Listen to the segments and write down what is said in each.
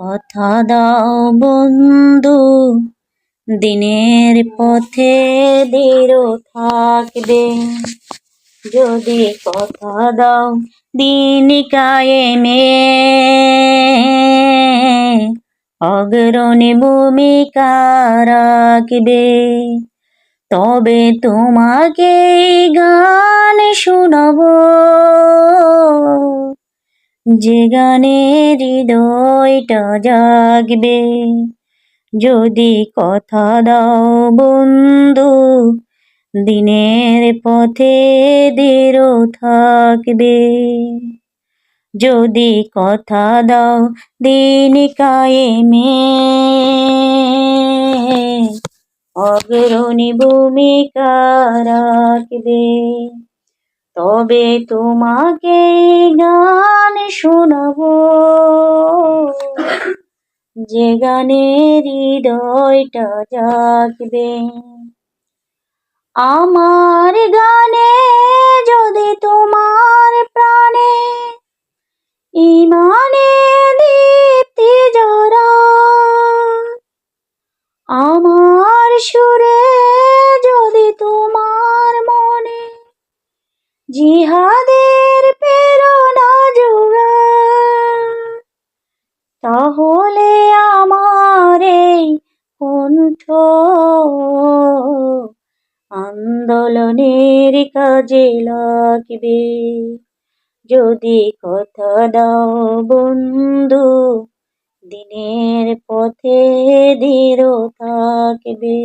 কথা দাও বন্ধু, দিনের পথে দৃঢ় থাকবে। যদি কথা দাও দিন কায়েমে অগ্রণী ভূমিকা রাখবে। তবে তোমাকে গান শোনাবো, যে গানে হৃদয়টা জাগবে। যদি কথা দাও বন্ধু, দিনের পথে দৃঢ় থাকবে। যদি কথা দাও দিন কায়েমে অগ্রণী ভূমিকা রাখবে। তবে তোমাকে গান শোনাবো, যে গানে হৃদয়টা জাগবে। আমার গানে যদি তোমার প্রাণে ইমানে দীপ্তি জড়ায়, আমার সুরে যদি তোমার মনে জিহাদের প্রেরণা জোগায়, তাহলে আমার এই কণ্ঠ আন্দোলনের কাজে লাগবে। যদি কথা দাও বন্ধু, দিনের পথে দৃঢ় থাকবে।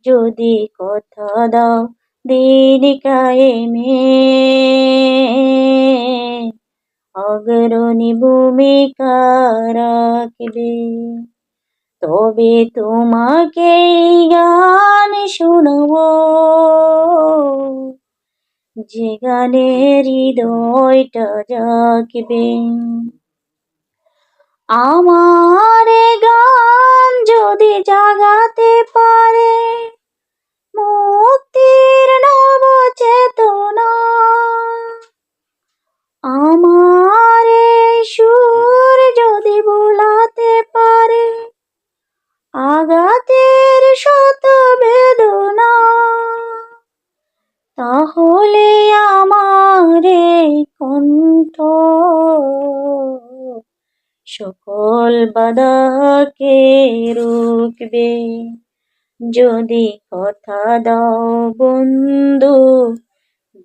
যদি কথা দাও দিন কায়েমে অগ্রণী ভূমিকা রাখবে। তবে তোমাকে গান শোনাবো, যে গানে হৃদয়টা জাগবে। আমার গান যদি জাগাতে পারে মুক্তির নব চেতনা, আমার সুর যদি ভুলাতে পারে আঘাতের শত বেদনা, তাহলে আমার কণ্ঠ সকল বাধাকে রুখবে। যদি কথা দাও বন্ধু,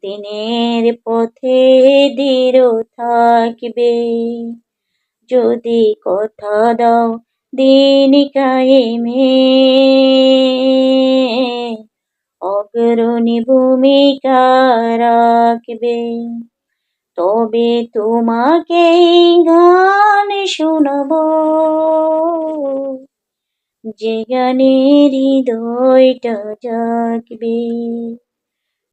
দিনের পথে দৃঢ় থাকবে। যদি কথা দাও দিন কায়েমে অগ্রণী ভূমিকা রাখবে। তবে তোমাকে গান শোনাবো, যে গানে হৃদয়টা জাগবে।